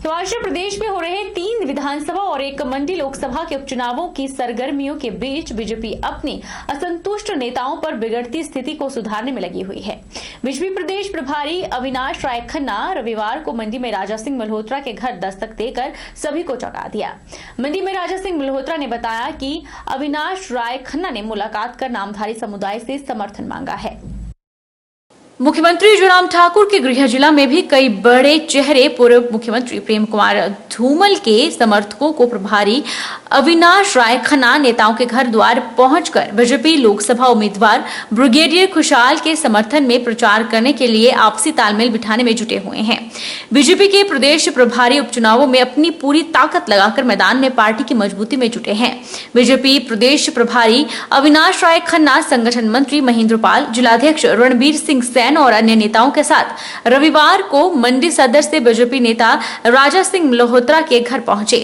हिमाचल प्रदेश में हो रहे 3 विधानसभा और 1 मंडी लोकसभा के उपचुनावों की सरगर्मियों के बीच बीजेपी अपनी असंतुष्ट नेताओं पर बिगड़ती स्थिति को सुधारने में लगी हुई है। बीजेपी प्रदेश प्रभारी अविनाश राय खन्ना रविवार को मंडी में राजा सिंह मल्होत्रा के घर दस्तक देकर सभी को चौंका दिया। मंडी में राजा सिंह मल्होत्रा ने बताया कि अविनाश राय खन्ना ने मुलाकात कर नामधारी समुदाय से समर्थन मांगा है। मुख्यमंत्री जयराम ठाकुर के गृह जिला में भी कई बड़े चेहरे पूर्व मुख्यमंत्री प्रेम कुमार धूमल के समर्थकों को प्रभारी अविनाश राय खन्ना नेताओं के घर द्वार पहुंचकर बीजेपी लोकसभा उम्मीदवार ब्रिगेडियर खुशहाल के समर्थन में प्रचार करने के लिए आपसी तालमेल बिठाने में जुटे हुए हैं। बीजेपी के प्रदेश प्रभारी उपचुनावों में अपनी पूरी ताकत लगाकर मैदान में पार्टी की मजबूती में जुटे हैं। बीजेपी प्रदेश प्रभारी अविनाश राय खन्ना, संगठन मंत्री महेंद्र पाल, जिलाध्यक्ष रणबीर सिंह और अन्य नेताओं के साथ रविवार को मंडी सदर से बीजेपी नेता राजा सिंह मल्होत्रा के घर पहुंचे।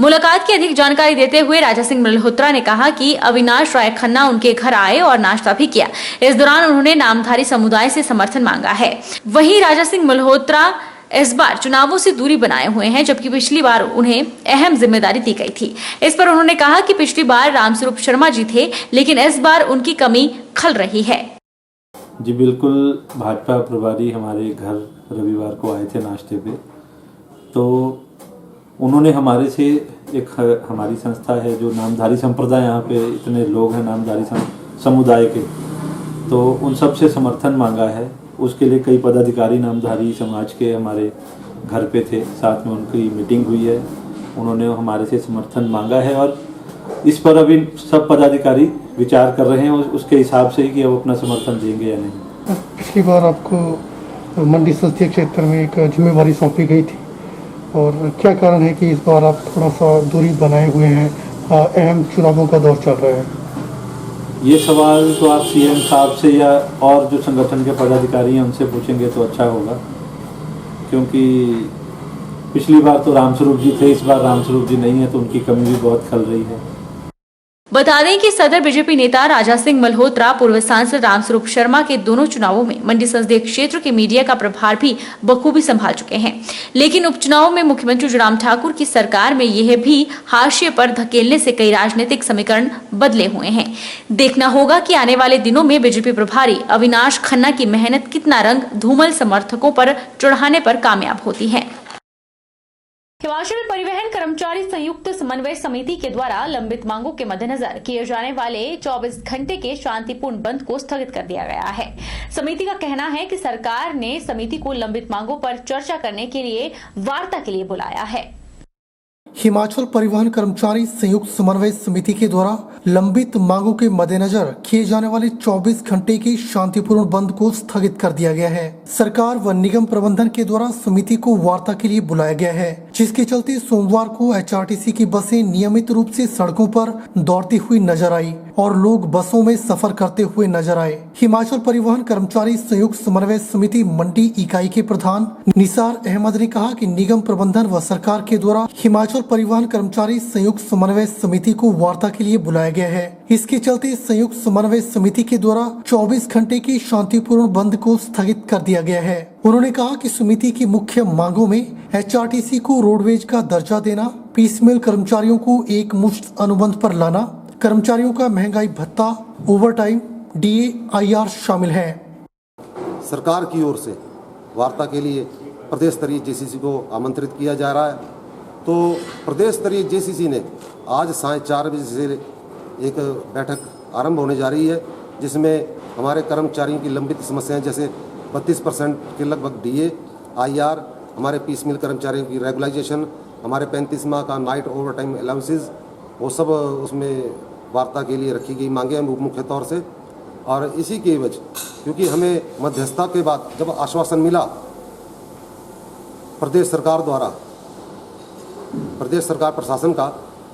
मुलाकात की अधिक जानकारी देते हुए राजा सिंह मल्होत्रा ने कहा कि अविनाश राय खन्ना उनके घर आए और नाश्ता भी किया। इस दौरान उन्होंने नामधारी समुदाय से समर्थन मांगा है। वहीं राजा सिंह मल्होत्रा इस बार चुनावों से दूरी बनाए हुए हैं, जबकि पिछली बार उन्हें अहम जिम्मेदारी दी गई थी। इस पर उन्होंने कहा कि पिछली बार रामस्वरूप शर्मा जी थे, लेकिन इस बार उनकी कमी खल रही है। जी बिल्कुल, भाजपा प्रभारी हमारे घर रविवार को आए थे नाश्ते पे, तो उन्होंने हमारे से हमारी संस्था है जो नामधारी संप्रदाय, यहाँ पे इतने लोग हैं नामधारी समुदाय के, तो उन सब से समर्थन मांगा है। उसके लिए कई पदाधिकारी नामधारी समाज के हमारे घर पे थे, साथ में उनकी मीटिंग हुई है, उन्होंने हमारे से समर्थन मांगा है और इस पर अभी सब पदाधिकारी विचार कर रहे हैं उसके हिसाब से कि अब अपना समर्थन देंगे या नहीं। पिछली बार आपको मंडी संसदीय क्षेत्र में एक जिम्मेवारी सौंपी गई थी, और क्या कारण है कि इस बार आप थोड़ा सा दूरी बनाए हुए हैं, अहम चुनावों का दौर चल रहा है? ये सवाल तो आप सीएम साहब से या और जो संगठन के पदाधिकारी हैं उनसे पूछेंगे तो अच्छा होगा, क्योंकि पिछली बार तो रामस्वरूप जी थे, इस बार रामस्वरूप जी नहीं है, तो उनकी कमी भी बहुत खल रही है। बता दें कि सदर बीजेपी नेता राजा सिंह मल्होत्रा पूर्व सांसद रामस्वरूप शर्मा के दोनों चुनावों में मंडी संसदीय क्षेत्र के मीडिया का प्रभार भी बखूबी संभाल चुके हैं, लेकिन उपचुनाव में मुख्यमंत्री जयराम ठाकुर की सरकार में यह भी हाशिए पर धकेलने से कई राजनीतिक समीकरण बदले हुए हैं। देखना होगा कि आने वाले दिनों में बीजेपी प्रभारी अविनाश खन्ना की मेहनत कितना रंग धूमल समर्थकों पर चढ़ाने पर कामयाब होती है। हिमाचल परिवहन कर्मचारी संयुक्त समन्वय समिति के द्वारा लंबित मांगों के मद्देनजर किए जाने वाले 24 घंटे के शांतिपूर्ण बंद को स्थगित कर दिया गया है। समिति का कहना है कि सरकार ने समिति को लंबित मांगों पर चर्चा करने के लिए वार्ता के लिए बुलाया है। हिमाचल परिवहन कर्मचारी संयुक्त समन्वय समिति के द्वारा लंबित मांगों के मद्देनजर किए जाने वाले 24 घंटे के शांतिपूर्ण बंद को स्थगित कर दिया गया है। सरकार व निगम प्रबंधन के द्वारा समिति को वार्ता के लिए बुलाया गया है, जिसके चलते सोमवार को एचआरटीसी की बसें नियमित रूप से सड़कों पर दौड़ती हुई नजर आई और लोग बसों में सफर करते हुए नजर आए। हिमाचल परिवहन कर्मचारी संयुक्त समन्वय समिति मंडी इकाई के प्रधान निसार अहमद ने कहा कि निगम प्रबंधन व सरकार के द्वारा हिमाचल परिवहन कर्मचारी संयुक्त समन्वय समिति को वार्ता के लिए बुलाया गया है। इसके चलते संयुक्त समन्वय समिति के द्वारा 24 घंटे की शांतिपूर्ण बंद को स्थगित कर दिया गया है। उन्होंने कहा कि समिति की मुख्य मांगों में एचआरटीसी को रोडवेज का दर्जा देना, पीसमेल कर्मचारियों को एक मुश्त अनुबंध पर लाना, कर्मचारियों का महंगाई भत्ता, ओवरटाइम, डीए, आईआर शामिल है। सरकार की ओर से वार्ता के लिए प्रदेश स्तरीय जेसीसी को आमंत्रित किया जा रहा है। तो प्रदेश स्तरीय जेसीसी ने आज साढ़े 4 बजे से एक बैठक आरंभ होने जा रही है, जिसमें हमारे कर्मचारियों की लंबित समस्याएं जैसे 32% के लगभग डीए, आईआर, हमारे पीसमिल कर्मचारियों की रेगुलाइजेशन, हमारे 35 माह का नाइट ओवरटाइम अलाउंसेस, वो सब उसमें वार्ता के लिए रखी गई मांगे हैं मुख्य तौर से। और इसी के वजह क्योंकि हमें मध्यस्थता के बाद जब आश्वासन मिला प्रदेश सरकार द्वारा, प्रदेश सरकार प्रशासन का,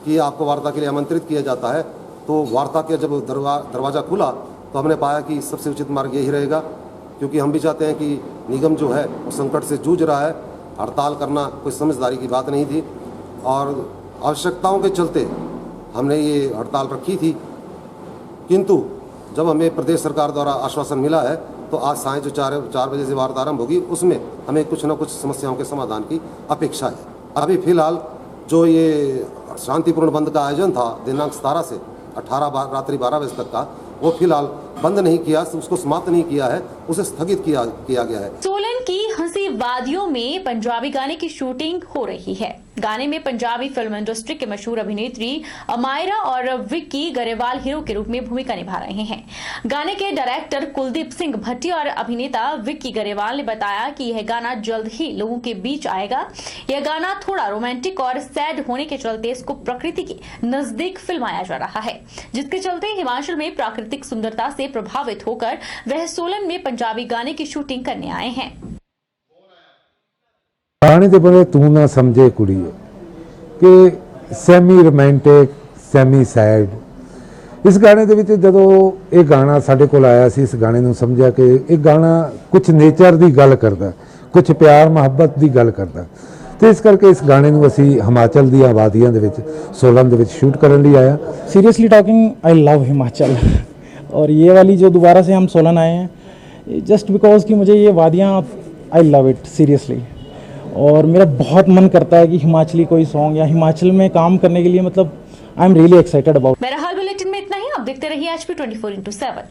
कि आपको वार्ता के लिए आमंत्रित किया जाता है, तो वार्ता के जब दरवाज़ा खुला तो हमने पाया कि सबसे उचित मार्ग यही रहेगा, क्योंकि हम भी चाहते हैं कि निगम जो है वो संकट से जूझ रहा है। हड़ताल करना कोई समझदारी की बात नहीं थी और आवश्यकताओं के चलते हमने ये हड़ताल रखी थी, किंतु जब हमें प्रदेश सरकार द्वारा आश्वासन मिला है तो आज साढ़े 4 बजे से वार्ता आरंभ होगी, उसमें हमें कुछ न कुछ समस्याओं के समाधान की अपेक्षा है। अभी फिलहाल जो ये शांतिपूर्ण बंद का आयोजन था दिनांक 17 से 18 रात्रि 12 बजे तक का, वो फिलहाल बंद नहीं किया, उसको समाप्त नहीं किया है, उसे स्थगित किया गया है। सोलन की हंसी वादियों में पंजाबी गाने की शूटिंग हो रही है। गाने में पंजाबी फिल्म इंडस्ट्री के मशहूर अभिनेत्री अमायरा और विक्की गरेवाल हीरो के रूप में भूमिका निभा रहे हैं। गाने के डायरेक्टर कुलदीप सिंह भट्टी और अभिनेता विक्की गरेवाल ने बताया कि यह गाना जल्द ही लोगों के बीच आएगा। यह गाना थोड़ा रोमांटिक और सैड होने के चलते इसको प्रकृति के नजदीक फिल्माया जा रहा है, जिसके चलते हिमाचल में प्राकृतिक सुंदरता से प्रभावित होकर वह सोलन में पंजाबी गाने की शूटिंग करने आए हैं। गाने ਦੇ ਬੜੇ ਤੂੰ ਨਾ ਸਮਝੇ ਕੁੜੀਏ ਕਿ ਸੈਮੀ ਰੋਮਾਂਟਿਕ ਸੈਮੀ ਸੈਡ। ਇਸ ਗਾਣੇ ਦੇ ਵਿੱਚ ਜਦੋਂ ਇਹ ਗਾਣਾ ਸਾਡੇ ਕੋਲ ਆਇਆ ਸੀ, ਇਸ ਗਾਣੇ ਨੂੰ ਸਮਝਿਆ ਕਿ ਇਹ ਗਾਣਾ ਕੁਝ ਨੇਚਰ ਦੀ ਗੱਲ ਕਰਦਾ, ਕੁਝ ਪਿਆਰ ਮੁਹੱਬਤ ਦੀ ਗੱਲ ਕਰਦਾ, ਤੇ ਇਸ ਕਰਕੇ ਇਸ ਗਾਣੇ ਨੂੰ ਅਸੀਂ ਹਿਮਾਚਲ ਦੀਆਂ ਵਾਦੀਆਂ ਦੇ ਵਿੱਚ सोलन ਦੇ ਵਿੱਚ शूट ਕਰਨ ਲਈ आया। Seriously talking, I love Himachal और ये वाली जो दोबारा से हम सोलन आए हैं जस्ट बिकॉज कि मुझे ये वादियाँ, आई लव इट सीरियसली। और मेरा बहुत मन करता है कि हिमाचली कोई सॉन्ग या हिमाचल में काम करने के लिए, मतलब I am really excited about. बहरहाल बुलेटिन में इतना ही। आप देखते रहिए HP 24x7।